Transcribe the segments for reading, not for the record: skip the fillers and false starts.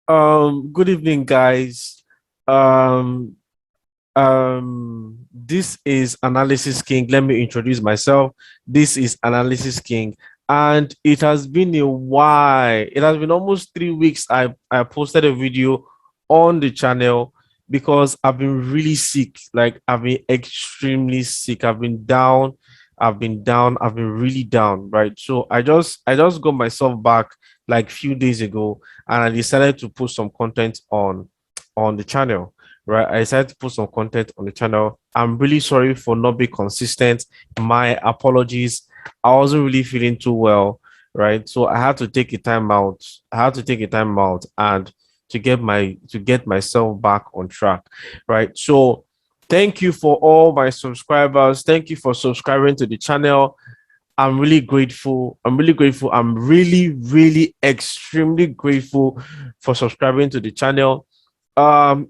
Good evening, guys. Um, this is Analysis King. Let me introduce myself. This is Analysis King, and it has been a while. It has been almost 3 weeks. I posted a video on the channel because I've been really sick. Like I've been extremely sick. I've been down. I've been down. I've been really down. Right. So I just got myself back like few days ago, and I decided to put some content on the channel. Right, I decided to put some content on the channel. I'm really sorry for not being consistent. My apologies. I wasn't really feeling too well, right? So I had to take a time out. I had to take a time out and to get myself back on track, right? So thank you for all my subscribers. Thank you for subscribing to the channel. I'm really grateful. I'm really grateful. I'm really, really extremely grateful for subscribing to the channel.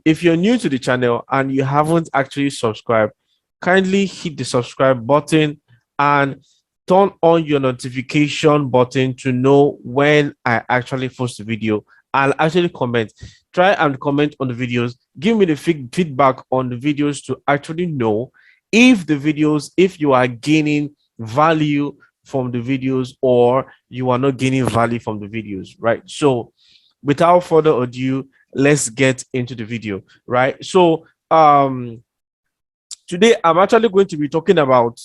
If you're new to the channel and you haven't actually subscribed, kindly hit the subscribe button and turn on your notification button to know when I actually post the video. I'll actually comment. Try and comment on the videos. Give me the feedback on the videos to actually know if you are gaining value from the videos or you are not gaining value from the videos, right? So without further ado, let's get into the video, right? So today I'm going to be talking about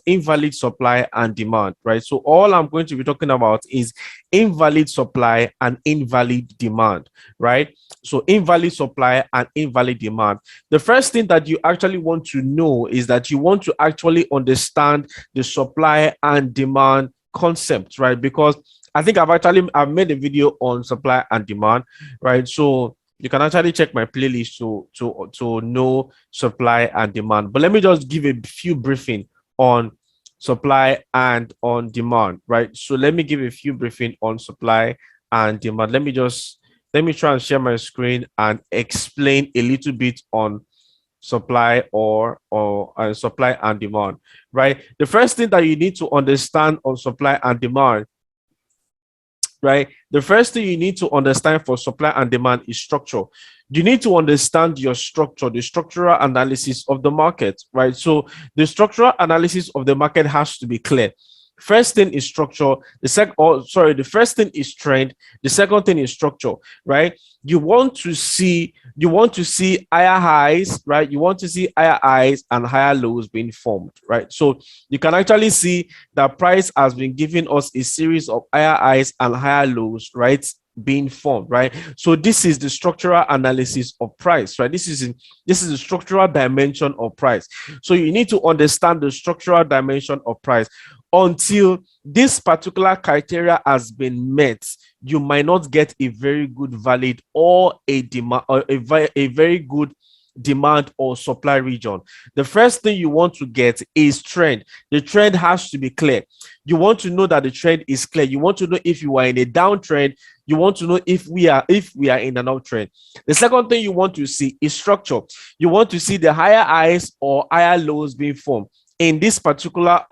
invalid supply and demand, right? So all I'm going to be talking about is invalid supply and invalid demand, right? So invalid supply and invalid demand. The first thing that you actually want to know is that you want to actually understand the supply and demand concept, right? Because I've made a video on supply and demand, right? So you can actually check my playlist to know supply and demand. But let me just give a few briefing on supply and on demand, right? So let me give a few briefing on supply and demand. Let me try and share my screen and explain a little bit on supply or supply and demand, right? The first thing that you need to understand on supply and demand, right? The first thing you need to understand for supply and demand is structure. You need to understand your structure, the structural analysis of the market, right? So the structural analysis of the market has to be clear. First thing is structure. The first thing is trend. The second thing is structure, right? You want to see higher highs, right? You want to see higher highs and higher lows being formed, right? So you can actually see that price has been giving us a series of higher highs and higher lows, right? Being formed, right? So this is the structural analysis of price, right? This is the structural dimension of price. So you need to understand the structural dimension of price. Until this particular criteria has been met, you might not get a very good valid or a demand or a very good demand or supply region. The first thing you want to get is trend. The trend has to be clear. You want to know that the trend is clear. You want to know if you are in a downtrend. You want to know if we are in an uptrend. The second thing you want to see is structure. You want to see the higher highs or higher lows being formed. In this particular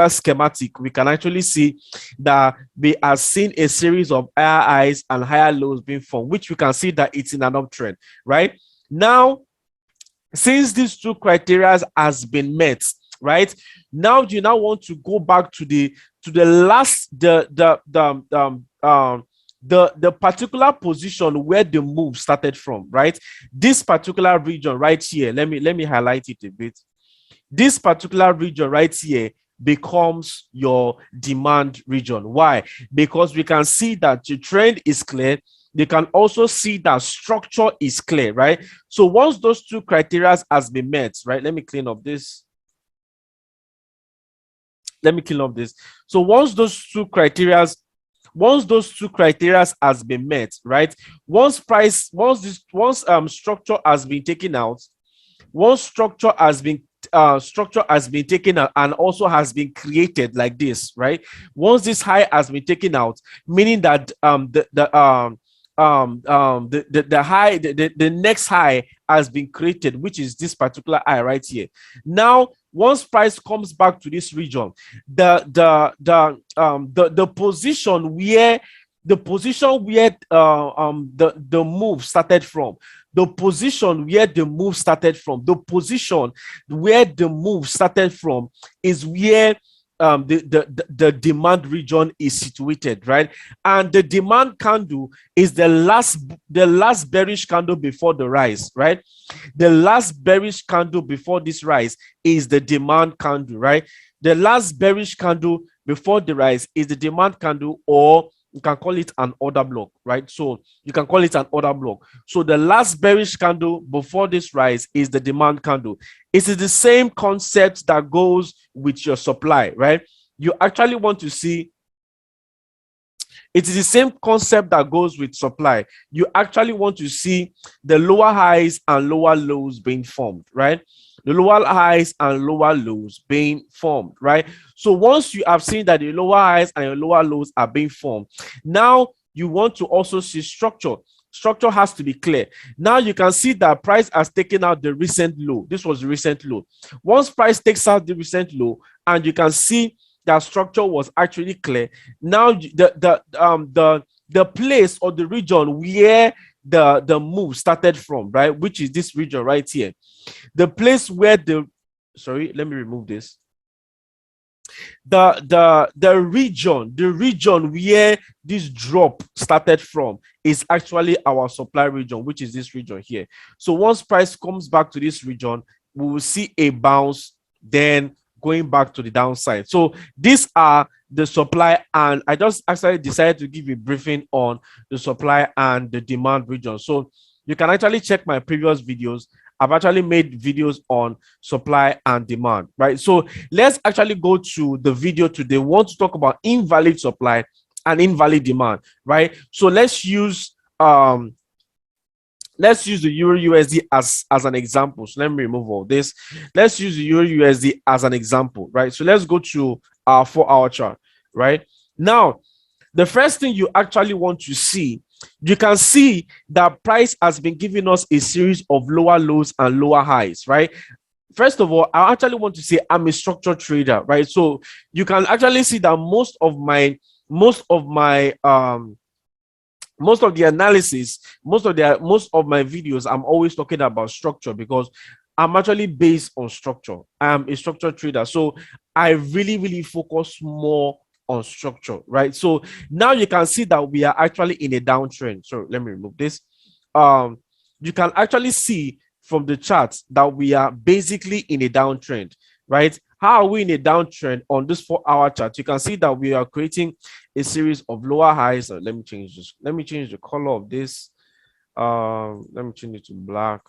schematic, we can actually see that we are seeing a series of higher highs and higher lows being formed, which we can see that it's in an uptrend, right? Now, since these two criteria has been met, right? Now you now want to go back to the last the particular position where the move started from, right? This particular region right here, let me highlight it a bit. This particular region right here becomes your demand region. Why? Because we can see that the trend is clear. They can also see that structure is clear, right? So once those two criteria has been met, right? Let me clean up this. So once those two criteria has been met, right? Once structure has been taken out, once structure has been taken out and also has been created like this, right? Once this high has been taken out, meaning that the next high has been created, which is this particular high right here. Now, once price comes back to this region, the position where the position where the move started from, the position where the move started from, the position where the move started from is where the demand region is situated, right? And the demand candle is the last bearish candle before the rise, right? The last bearish candle before this rise is the demand candle, right? The last bearish candle before the rise is the demand candle, or you can call it an order block, right? So you can call it an order block. So the last bearish candle before this rise is the demand candle. It is the same concept that goes with your supply, right? You actually want to see, it is the same concept that goes with supply. You actually want to see the lower highs and lower lows being formed, right? The lower highs and lower lows being formed, right? So once you have seen that the lower highs and your lower lows are being formed, now you want to also see structure. Structure has to be clear. Now you can see that price has taken out the recent low. This was the recent low. Once price takes out the recent low, and you can see that structure was actually clear. Now the place or the region where the move started from, right, which is this region right here, the place where sorry, let me remove this. The region where this drop started from is actually our supply region, which is this region here. So once price comes back to this region, we will see a bounce, then going back to the downside. So these are the supply, and I just actually decided to give a briefing on the supply and the demand region. So you can actually check my previous videos. I've actually made videos on supply and demand, right? So let's actually go to the video today. We want to talk about invalid supply and invalid demand, right? So let's use the Euro USD as an example. So let me remove all this. Let's use the Euro USD as an example, right? So let's go to our 4-hour chart, right? Now, the first thing you actually want to see, you can see that price has been giving us a series of lower lows and lower highs, right? First of all, I actually want to say I'm a structured trader, right? So you can actually see that most of the analysis, most of my videos, I'm always talking about structure, because I'm actually based on structure. I'm a structured trader, so I really focus more on structure, right? So now you can see that we are actually in a downtrend. So let me remove this. You can actually see from the charts that we are basically in a downtrend, right? How are we in a downtrend on this 4-hour chart? You can see that we are creating a series of lower highs. Let me change this. Let me change the color of this. Let me change it to black.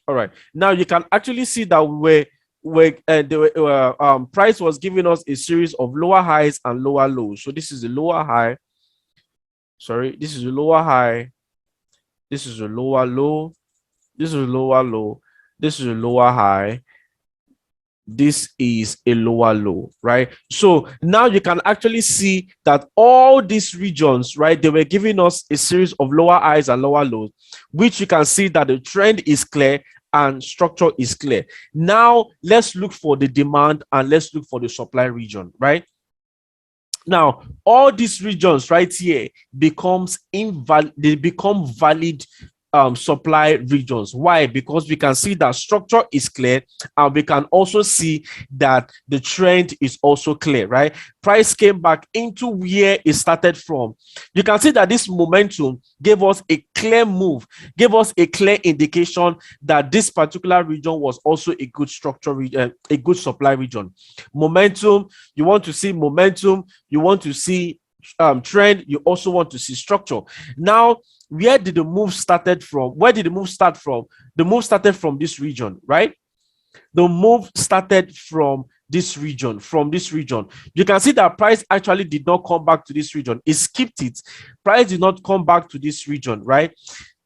All right. Now you can actually see that the price was giving us a series of lower highs and lower lows. So this is a lower high. Sorry, this is a lower high. This is a lower low. This is a lower low. This is a lower high. This is a lower low, right? So now you can actually see that all these regions, right, they were giving us a series of lower highs and lower lows, which you can see that the trend is clear and structure is clear. Now let's look for the demand and let's look for the supply region, right? Now all these regions right here becomes invalid. They become valid supply regions. Why? Because we can see that structure is clear, and we can also see that the trend is also clear, right? Price came back into where it started from. You can see that this momentum gave us a clear move, gave us a clear indication that this particular region was also a good structure region, a good supply region. Momentum, you want to see momentum, you want to see trend, you also want to see structure. Now, where did the move started from? Where did the move start from? The move started from this region, right? The move started from this region, You can see that price actually did not come back to this region. It skipped it. Price did not come back to this region, right?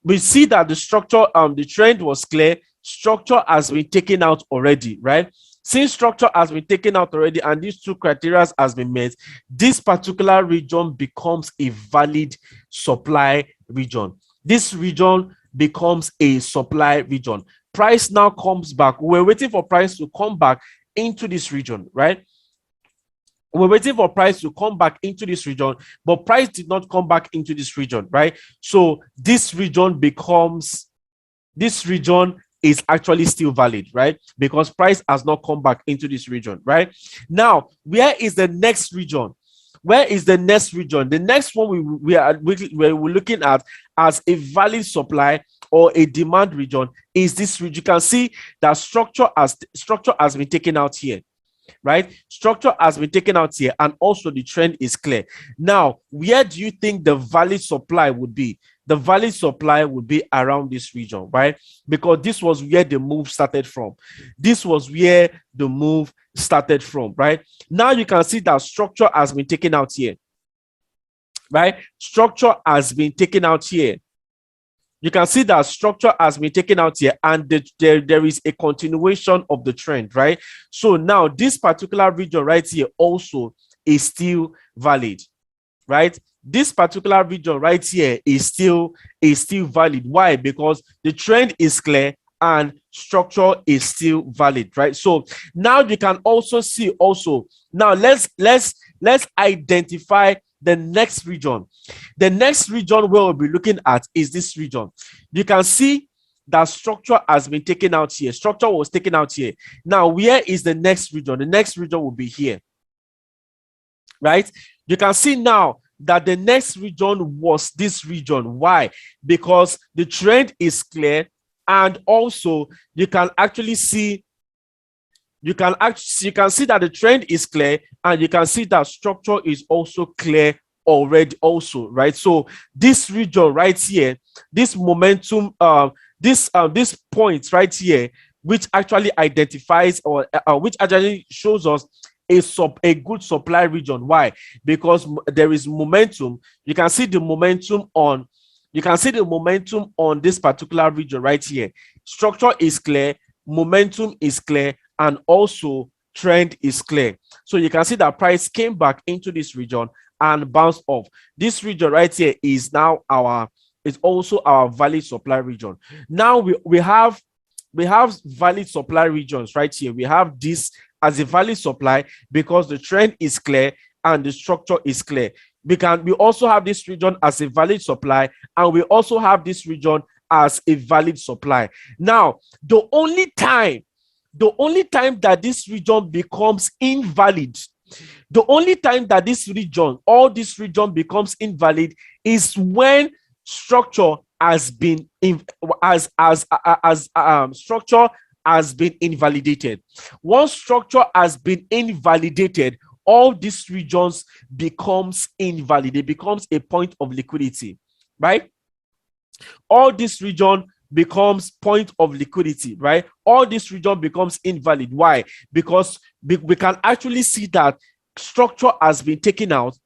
We see that the structure, the trend was clear. Structure has been taken out already, right? Since structure has been taken out already and these two criteria has been met, this particular region becomes a valid supply region. This region becomes a supply region. Price now comes back. We're waiting for price to come back into this region, right? We're waiting for price to come back into this region, but price did not come back into this region, right? So this region is actually still valid, right? Because price has not come back into this region, right? Now, where is the next region? Where is the next region? The next one we're looking at as a valid supply or a demand region is this region. You can see that structure has been taken out here, right? Structure has been taken out here, and also the trend is clear. Now, where do you think the valid supply would be? The valid supply would be around this region, right? Because this was where the move started from. This was where the move started from, right? Now you can see that structure has been taken out here, right? Structure has been taken out here. You can see that structure has been taken out here, and there is a continuation of the trend, right? So now this particular region right here also is still valid, right? This particular region right here is still valid. Why? Because the trend is clear and structure is still valid, right? So now you can also see now let's identify the next region. The next region we'll be looking at is this region. You can see that structure has been taken out here. Structure was taken out here. Now, where is the next region? The next region will be here, right? You can see now that the next region was this region. Why? Because the trend is clear, and also you can see that the trend is clear, and you can see that structure is also clear already also, right? So this region right here, this momentum, this point right here, which actually identifies or which actually shows us a good supply region. Why? Because there is momentum. You can see the momentum on this particular region right here. Structure is clear, momentum is clear, and also trend is clear. So you can see that price came back into this region and bounced off. This region right here is now also our valid supply region. Now we have valid supply regions right here. We have this as a valid supply because the trend is clear and the structure is clear. We also have this region as a valid supply, and we also have this region as a valid supply. Now, the only time that this region becomes invalid, all this region becomes invalid is when structure has been structure has been invalidated. Once structure has been invalidated, all these regions becomes invalid. It becomes a point of liquidity, right? All this region becomes point of liquidity, right? All this region becomes invalid. Why? Because we can actually see that structure has been taken out.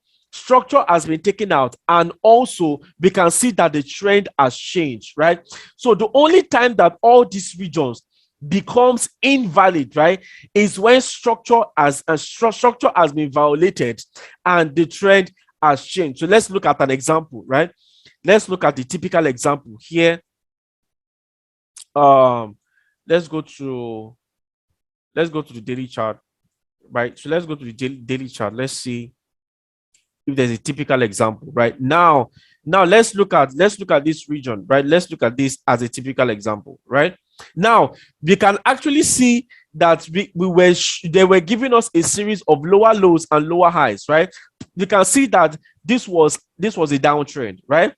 And also we can see that the trend has changed, right? So the only time that all these regions becomes invalid, right, is when structure has been violated and the trend has changed. So let's look at an example, right? Let's look at the typical example here. Let's go to the daily chart, right? So let's go to the daily chart. Let's see if there's a typical example, right? Now let's look at this region, right? Let's look at this as a typical example, right? Now we can actually see that they were giving us a series of lower lows and lower highs, right? You can see that this was a downtrend, right?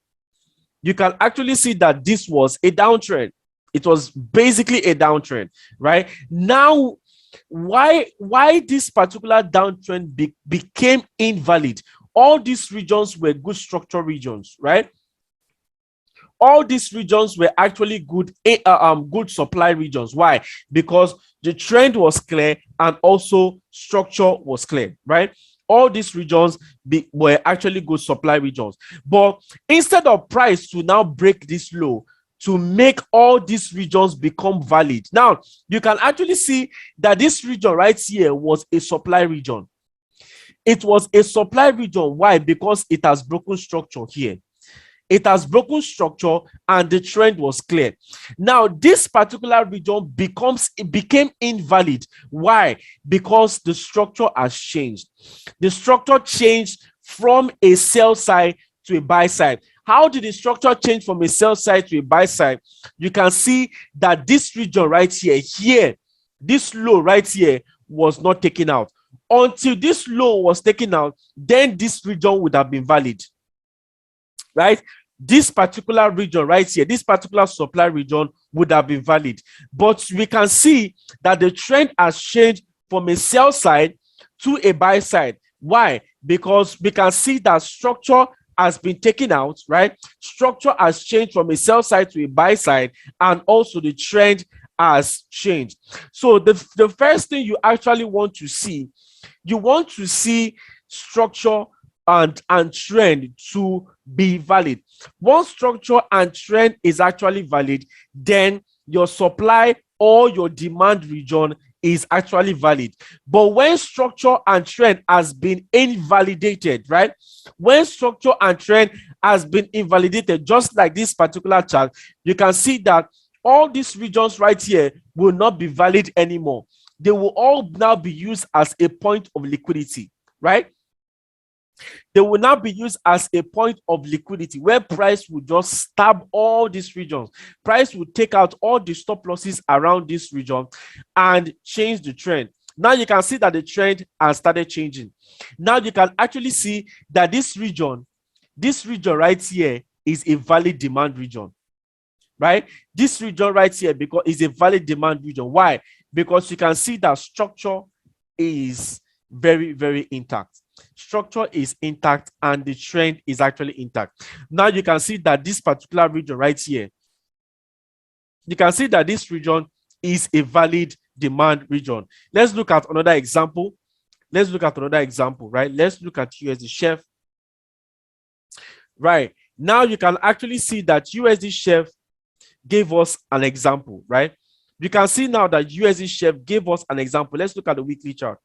You can actually see that this was a downtrend. It was basically a downtrend, right? Now, why this particular downtrend became invalid? All these regions were good structure regions, right? All these regions were actually good supply regions. Why? Because the trend was clear and also structure was clear, right? All these regions were actually good supply regions. But instead of price to now break this low to make all these regions become valid, now you can actually see that this region right here was a supply region. It was a supply region. Why? Because it has broken structure here. it has broken structure and the trend was clear. Now this particular region became invalid. Why? Because the structure has changed. The structure changed from a sell side to a buy side. How did the structure change from a sell side to a buy side? You can see that this region right here, this low right here was not taken out. Until this low was taken out, then this region would have been valid, right? This particular region right here, this particular supply region would have been valid. But we can see that the trend has changed from a sell side to a buy side. Why? Because we can see that structure has been taken out, right? Structure has changed from a sell side to a buy side, and also the trend has changed. So the first thing you actually want to see, you want to see structure and trend to be valid. Once structure and trend is actually valid, then your supply or your demand region is actually valid. But when structure and trend has been invalidated, right? When structure and trend has been invalidated, just like this particular chart, you can see that all these regions right here will not be valid anymore. They will all now be used as a point of liquidity, right? They will now be used as a point of liquidity where price will just stab all these regions. Price will take out all the stop losses around this region and change the trend. Now you can see that the trend has started changing. Now you can actually see that this region right here is a valid demand region, right? This region right here is a valid demand region. Why? Because you can see that structure is very, very intact. Structure is intact and the trend is actually intact. Now you can see that this particular region right here, you can see that this region is a valid demand region. Let's look at another example. Let's look at another example, right? Let's look at USD Chef. Right. Now you can actually see that USD Chef gave us an example, right? You can see now that USD Chef gave us an example. Let's look at the weekly chart.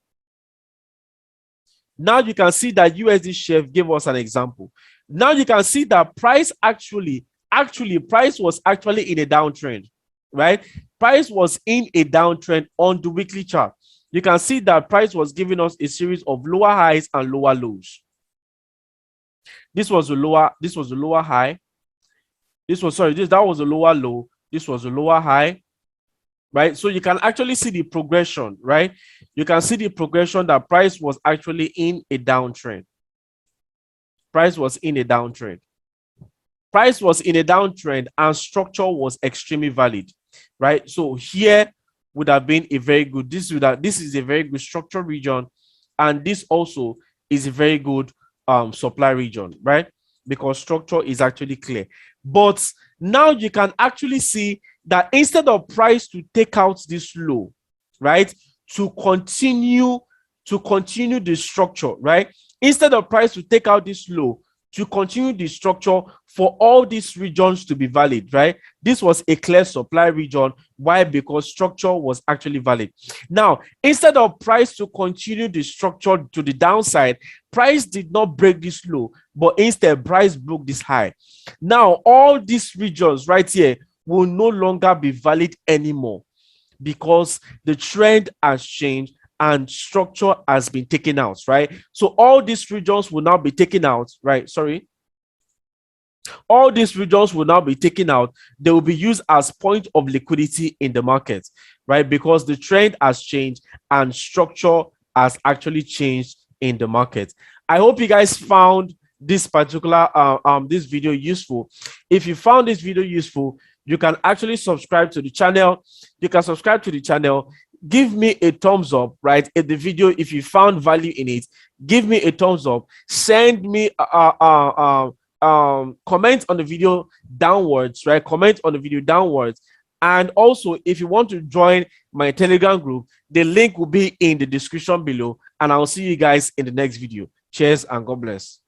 Now you can see that USD Chef gave us an example. Now you can see that price price was actually in a downtrend, right? Price was in a downtrend on the weekly chart. You can see that price was giving us a series of lower highs and lower lows. This was the lower high. That was a lower low. This was a lower high, right? So you can actually see the progression, right? You can see the progression that price was actually in a downtrend. Price was in a downtrend. Price was in a downtrend and structure was extremely valid, right? So here would have been a very good, this is a very good structure region, and this also is a very good supply region, right? Because structure is actually clear. But now you can actually see that instead of price to take out this low, right, to continue the structure, right, instead of price to take out this low to continue the structure for all these regions to be valid, right? This was a clear supply region. Why? Because structure was actually valid. Now, instead of price to continue the structure to the downside, price did not break this low, but instead price broke this high. Now, all these regions right here will no longer be valid anymore because the trend has changed and structure has been taken out, right? So all these regions will now be taken out, right? All these regions will now be taken out. They will be used as point of liquidity in the market, right? Because the trend has changed and structure has actually changed in the market. I hope you guys found this particular this video useful. If you found this video useful, you can actually subscribe to the channel. You can subscribe to the channel. Give me a thumbs up, right? In the video, if you found value in it, give me a thumbs up. Send me comment on the video downwards, right? Comment on the video downwards. And also, if you want to join my Telegram group, the link will be in the description below. And I'll see you guys in the next video. Cheers and God bless.